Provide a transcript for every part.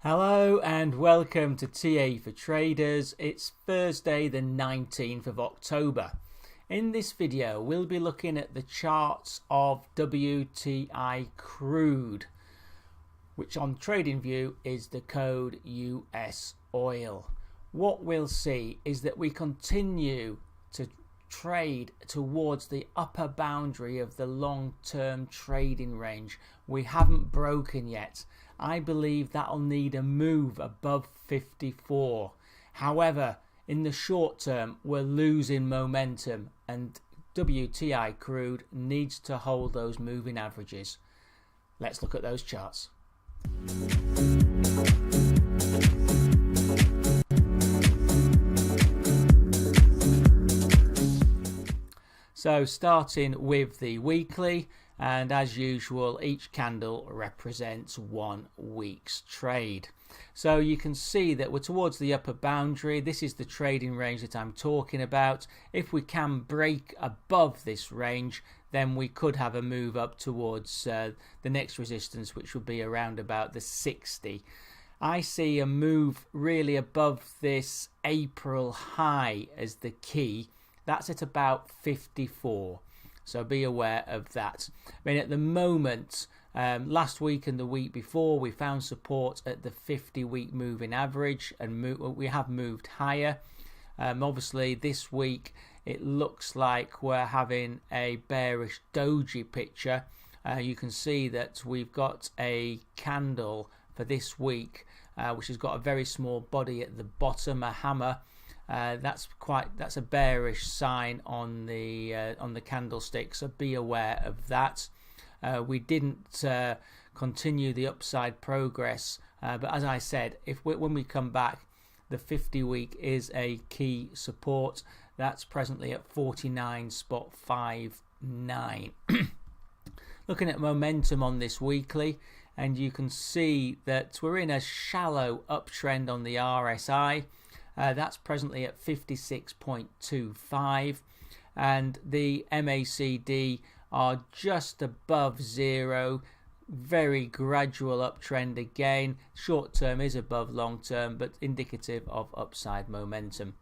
Hello and welcome to TA for Traders. It's Thursday the 19th of October. In this video we'll be looking at the charts of WTI Crude, which on TradingView is the code USOIL. What we'll see is that we continue to trade towards the upper boundary of the long-term trading range. We haven't broken yet. I believe that'll need a move above 54. However, in the short term, we're losing momentum and WTI Crude needs to hold those moving averages. Let's look at those charts. So starting with the weekly, and as usual each candle represents 1 week's trade. So you can see that we're towards the upper boundary. This is the trading range that I'm talking about. If we can break above this range, then we could have a move up towards the next resistance, which would be around about the 60. I see a move really above this April high as the key. That's at about 54. So be aware of that. I mean, at the moment, last week and the week before, we found support at the 50-week moving average, and we have moved higher. Obviously, this week, it looks like we're having a bearish doji picture. You can see that we've got a candle for this week, which has got a very small body at the bottom, a hammer. That's a bearish sign on the candlestick, so be aware of that. We didn't continue the upside progress, but as I said, when we come back, the 50-week is a key support. That's presently at 49.59. Looking at momentum on this weekly, and you can see that we're in a shallow uptrend on the RSI. That's presently at 56.25, and the MACD are just above zero. Very gradual uptrend again. Short term is above long term, but indicative of upside momentum.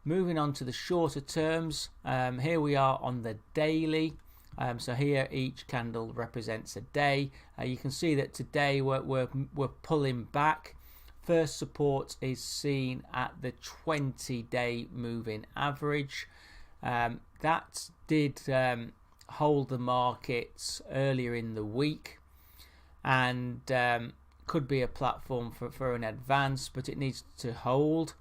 Moving on to the shorter terms, here we are on the daily. So here each candle represents a day. You can see that today we're pulling back. First support is seen at the 20-day moving average. That did hold the markets earlier in the week, and could be a platform for an advance, but it needs to hold.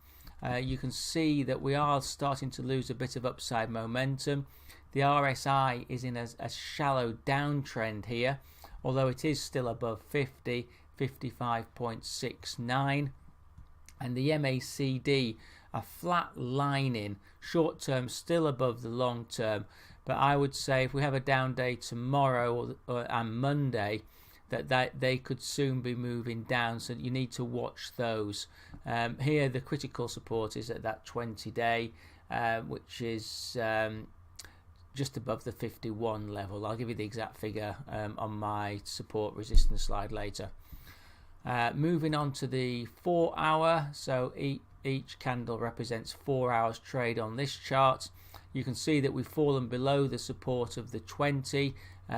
You can see that we are starting to lose a bit of upside momentum. The RSI is in a shallow downtrend here, although it is still above 50. 55.69, and the MACD are flat lining, short term still above the long term, but I would say if we have a down day tomorrow and Monday, that they could soon be moving down, so you need to watch those. Here the critical support is at that 20-day, which is just above the 51 level. I'll give you the exact figure on my support resistance slide later. Moving on to the 4 hour, so each candle represents 4 hours trade on this chart. You can see that we've fallen below the support of the 20.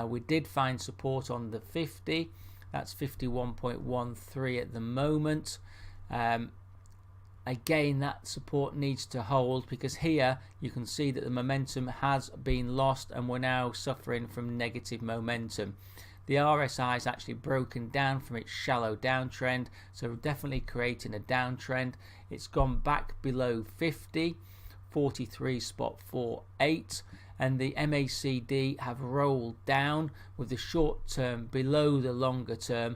We did find support on the 50. That's 51.13 at the moment. Again, that support needs to hold, because here you can see that the momentum has been lost and we're now suffering from negative momentum. The RSI is actually broken down from its shallow downtrend, so definitely creating a downtrend. It's gone back below 50, 43.48, and the MACD have rolled down with the short term below the longer term.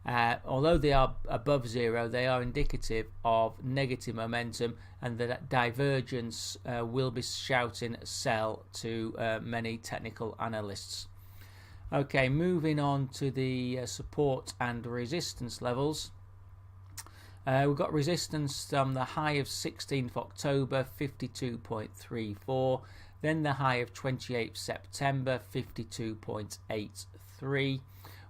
Although they are above zero, they are indicative of negative momentum, and that divergence will be shouting sell to many technical analysts. Okay, moving on to the support and resistance levels. We've got resistance on the high of 16th October, 52.34. Then the high of 28th September, 52.83.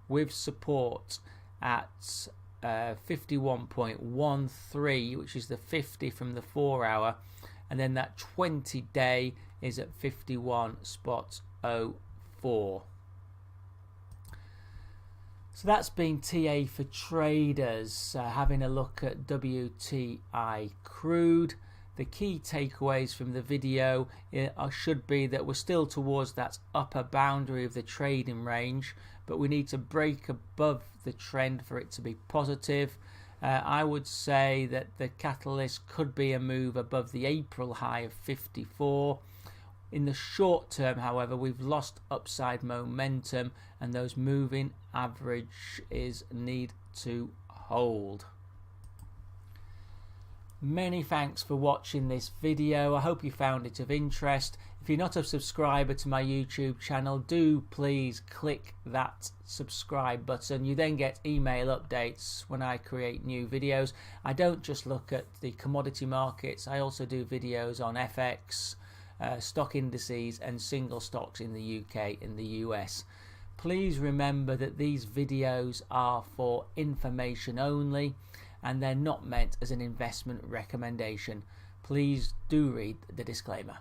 With support at 51.13, which is the 50 from the 4 hour, and then that 20-day is at 51.04. So that's been TA for traders. Having a look at WTI Crude. The key takeaways from the video should be that we're still towards that upper boundary of the trading range, but we need to break above the trend for it to be positive. I would say that the catalyst could be a move above the April high of 54. In the short term, however, we've lost upside momentum, and those moving averages need to hold. Many thanks for watching this video. I hope you found it of interest. If you're not a subscriber to my YouTube channel, do please click that subscribe button. You then get email updates when I create new videos. I don't just look at the commodity markets, I also do videos on FX, stock indices and single stocks in the UK and the US. Please remember that these videos are for information only, and they're not meant as an investment recommendation. Please do read the disclaimer.